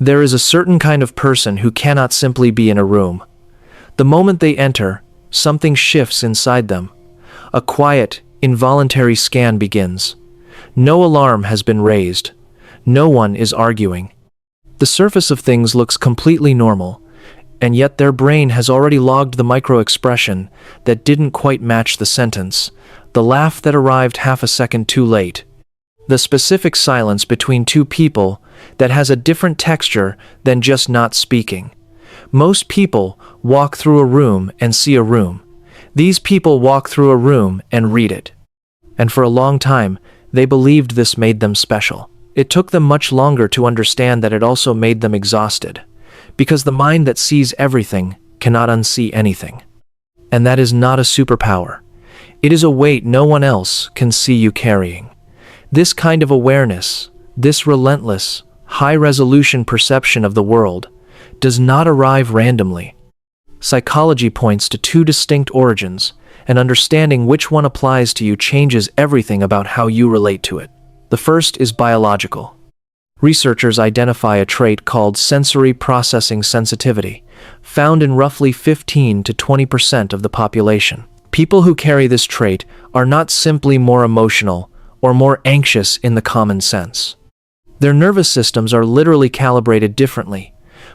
There is a certain kind of person who cannot simply be in a room. The moment they enter, something shifts inside them. A quiet, involuntary scan begins. No alarm has been raised. No one is arguing. The surface of things looks completely normal, and yet their brain has already logged the micro-expression that didn't quite match the sentence, the laugh that arrived half a second too late, the specific silence between two people that has a different texture than just not speaking. Most people walk through a room and see a room. These people walk through a room and read it. And for a long time, they believed this made them special. It took them much longer to understand that it also made them exhausted, because the mind that sees everything cannot unsee anything. And that is not a superpower. It is a weight no one else can see you carrying. This kind of awareness, this relentless, high-resolution perception of the world, does not arrive randomly. Psychology points to two distinct origins, and understanding which one applies to you changes everything about how you relate to it. The first is biological. Researchers identify a trait called sensory processing sensitivity, found in roughly 15 to 20% of the population. People who carry this trait are not simply more emotional or more anxious in the common sense. Their nervous systems are literally calibrated differently,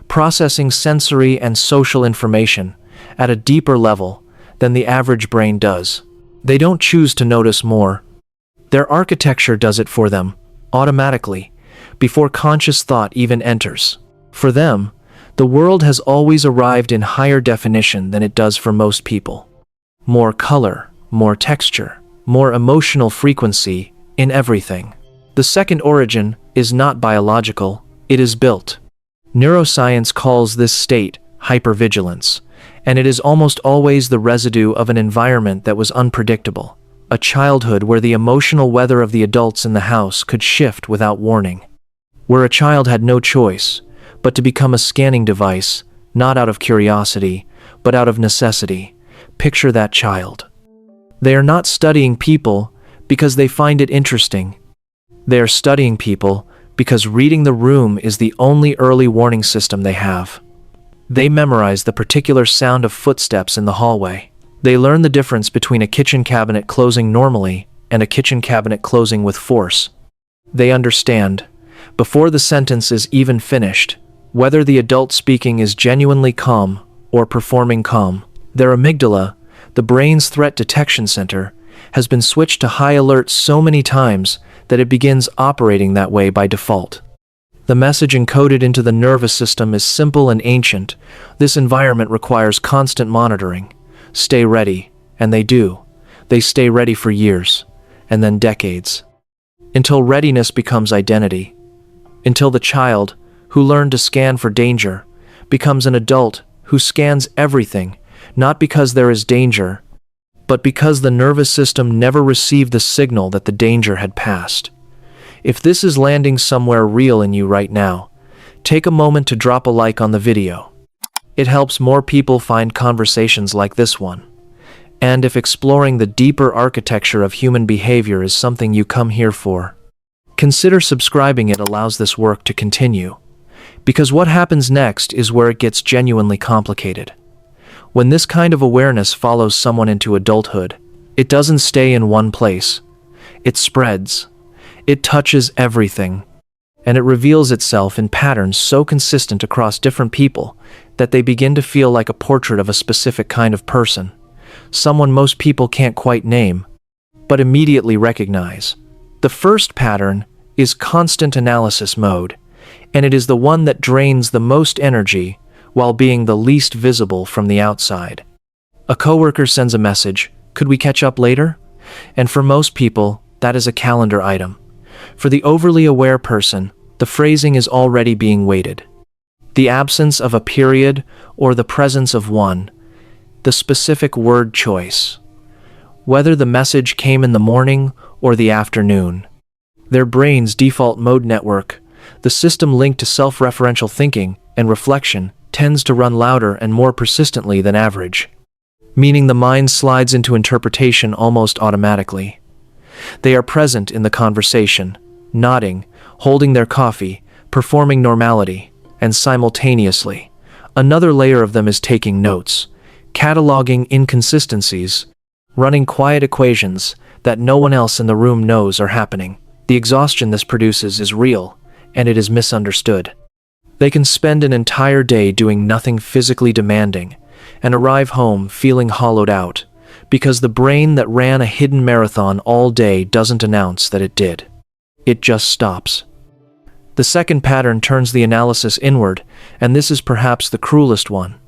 processing sensory and social information at a deeper level than the average brain does. They don't choose to notice more. Their architecture does it for them, automatically, before conscious thought even enters. For them, the world has always arrived in higher definition than it does for most people. More color, more texture, more emotional frequency in everything. The second origin is not biological, it is built. Neuroscience calls this state hypervigilance, and it is almost always the residue of an environment that was unpredictable. A childhood where the emotional weather of the adults in the house could shift without warning. Where a child had no choice but to become a scanning device, not out of curiosity, but out of necessity. Picture that child. They are not studying people because they find it interesting. They are studying people because reading the room is the only early warning system they have. They memorize the particular sound of footsteps in the hallway. They learn the difference between a kitchen cabinet closing normally and a kitchen cabinet closing with force. They understand, before the sentence is even finished, whether the adult speaking is genuinely calm or performing calm. Their amygdala, the brain's threat detection center, has been switched to high alert so many times that it begins operating that way by default. The message encoded into the nervous system is simple and ancient. This environment requires constant monitoring. Stay ready, and they do. They stay ready for years, and then decades. Until readiness becomes identity. Until the child, who learned to scan for danger, becomes an adult who scans everything, not because there is danger, but because the nervous system never received the signal that the danger had passed. If this is landing somewhere real in you right now, take a moment to drop a like on the video. It helps more people find conversations like this one. And if exploring the deeper architecture of human behavior is something you come here for, consider subscribing. It allows this work to continue. Because what happens next is where it gets genuinely complicated. When this kind of awareness follows someone into adulthood, it doesn't stay in one place. It spreads. It touches everything. And it reveals itself in patterns so consistent across different people that they begin to feel like a portrait of a specific kind of person. Someone most people can't quite name, but immediately recognize. The first pattern is constant analysis mode, and it is the one that drains the most energy while being the least visible from the outside. A coworker sends a message, "Could we catch up later?" And for most people, that is a calendar item. For the overly aware person, the phrasing is already being weighted. The absence of a period or the presence of one, the specific word choice. Whether the message came in the morning or the afternoon. Their brain's default mode network, the system linked to self-referential thinking and reflection, tends to run louder and more persistently than average, meaning the mind slides into interpretation almost automatically. They are present in the conversation, nodding, holding their coffee, performing normality, and simultaneously, another layer of them is taking notes, cataloging inconsistencies, running quiet equations that no one else in the room knows are happening. The exhaustion this produces is real, and it is misunderstood. They can spend an entire day doing nothing physically demanding and arrive home feeling hollowed out because the brain that ran a hidden marathon all day doesn't announce that it did. It just stops. The second pattern turns the analysis inward, and this is perhaps the cruelest one.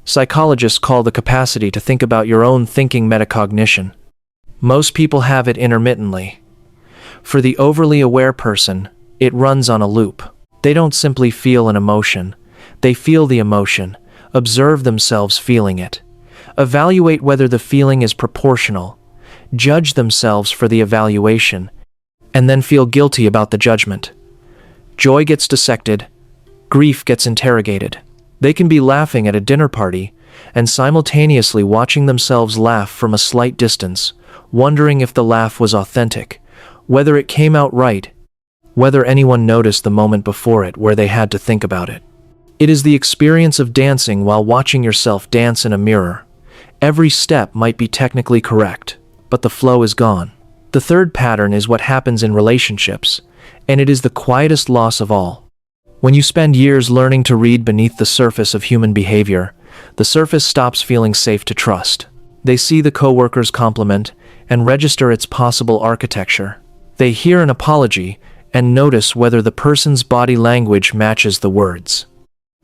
Psychologists call the capacity to think about your own thinking metacognition. Most people have it intermittently. For the overly aware person, it runs on a loop. They don't simply feel an emotion. They feel the emotion, observe themselves feeling it, evaluate whether the feeling is proportional, judge themselves for the evaluation, and then feel guilty about the judgment. Joy gets dissected, grief gets interrogated. They can be laughing at a dinner party and simultaneously watching themselves laugh from a slight distance, wondering if the laugh was authentic, whether it came out right, whether anyone noticed the moment before it where they had to think about it. It is the experience of dancing while watching yourself dance in a mirror. Every step might be technically correct, but the flow is gone. The third pattern is what happens in relationships, and it is the quietest loss of all. When you spend years learning to read beneath the surface of human behavior, the surface stops feeling safe to trust. They see the coworker's compliment and register its possible architecture. They hear an apology and notice whether the person's body language matches the words.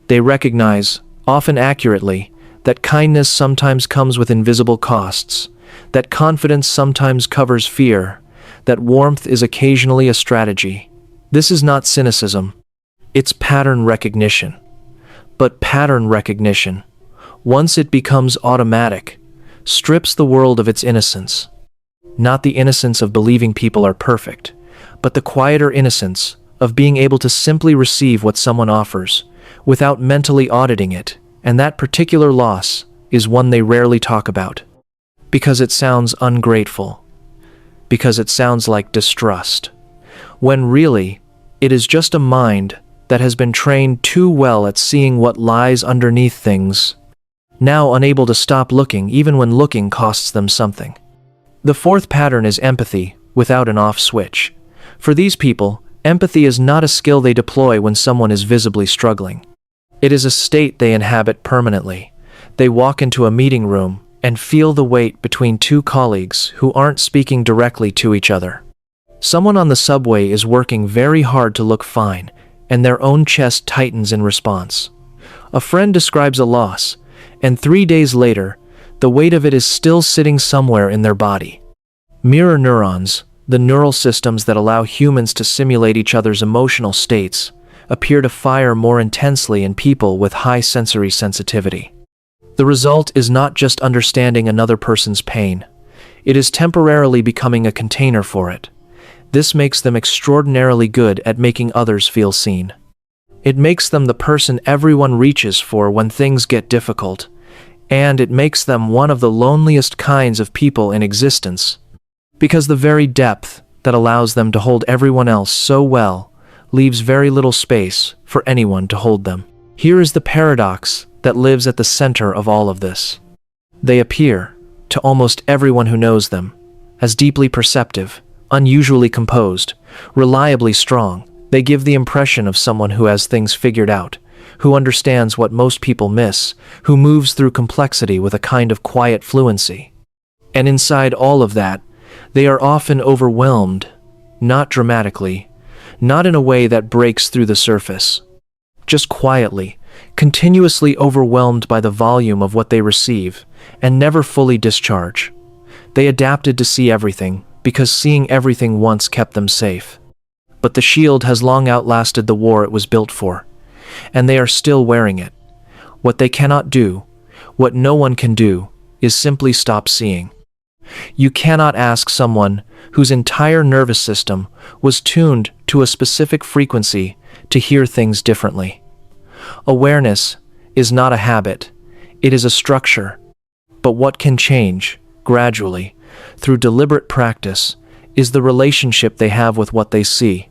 They recognize, often accurately, that kindness sometimes comes with invisible costs, that confidence sometimes covers fear, that warmth is occasionally a strategy. This is not cynicism. It's pattern recognition. But pattern recognition, once it becomes automatic, strips the world of its innocence. Not the innocence of believing people are perfect, but the quieter innocence of being able to simply receive what someone offers, without mentally auditing it, and that particular loss is one they rarely talk about. Because it sounds ungrateful. Because it sounds like distrust. When really, it is just a mind that has been trained too well at seeing what lies underneath things, now unable to stop looking even when looking costs them something. The fourth pattern is empathy, without an off switch. For these people, empathy is not a skill they deploy when someone is visibly struggling. It is a state they inhabit permanently. They walk into a meeting room and feel the weight between two colleagues who aren't speaking directly to each other. Someone on the subway is working very hard to look fine, and their own chest tightens in response. A friend describes a loss, and 3 days later, the weight of it is still sitting somewhere in their body. Mirror neurons, the neural systems that allow humans to simulate each other's emotional states, appear to fire more intensely in people with high sensory sensitivity. The result is not just understanding another person's pain. It is temporarily becoming a container for it. This makes them extraordinarily good at making others feel seen. It makes them the person everyone reaches for when things get difficult, and it makes them one of the loneliest kinds of people in existence, because the very depth that allows them to hold everyone else so well leaves very little space for anyone to hold them. Here is the paradox that lives at the center of all of this. They appear, to almost everyone who knows them, as deeply perceptive, unusually composed, reliably strong. They give the impression of someone who has things figured out, who understands what most people miss, who moves through complexity with a kind of quiet fluency. And inside all of that, they are often overwhelmed, not dramatically, not in a way that breaks through the surface, just quietly, continuously overwhelmed by the volume of what they receive, and never fully discharge. They adapted to see everything, because seeing everything once kept them safe. But the shield has long outlasted the war it was built for, and they are still wearing it. What they cannot do, what no one can do, is simply stop seeing. You cannot ask someone whose entire nervous system was tuned to a specific frequency to hear things differently. Awareness is not a habit, it is a structure. But what can change, gradually, through deliberate practice, is the relationship they have with what they see.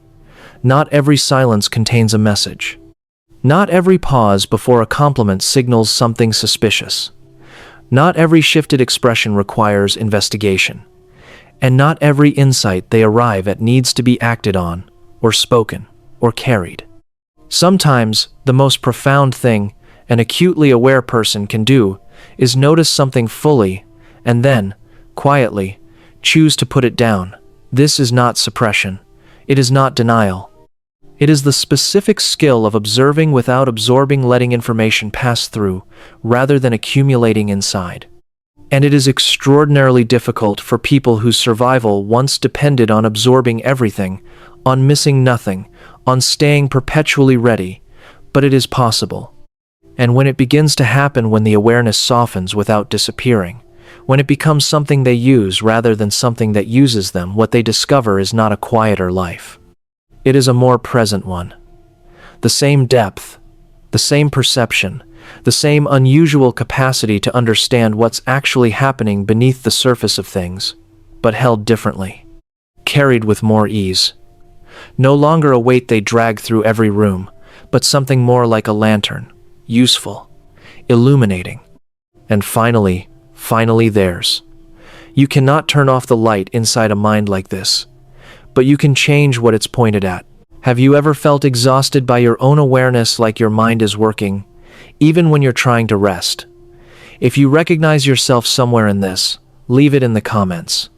Not every silence contains a message. Not every pause before a compliment signals something suspicious. Not every shifted expression requires investigation. And not every insight they arrive at needs to be acted on, or spoken, or carried. Sometimes, the most profound thing an acutely aware person can do is notice something fully, and then, quietly, choose to put it down. This is not suppression. It is not denial. It is the specific skill of observing without absorbing, letting information pass through, rather than accumulating inside. And it is extraordinarily difficult for people whose survival once depended on absorbing everything, on missing nothing, on staying perpetually ready, but it is possible. And when it begins to happen, when the awareness softens without disappearing, when it becomes something they use rather than something that uses them, what they discover is not a quieter life. It is a more present one. The same depth, the same perception, the same unusual capacity to understand what's actually happening beneath the surface of things, but held differently, carried with more ease. No longer a weight they drag through every room, but something more like a lantern, useful, illuminating. And finally theirs. You cannot turn off the light inside a mind like this, but you can change what it's pointed at. Have you ever felt exhausted by your own awareness, like your mind is working, even when you're trying to rest? If you recognize yourself somewhere in this, leave it in the comments.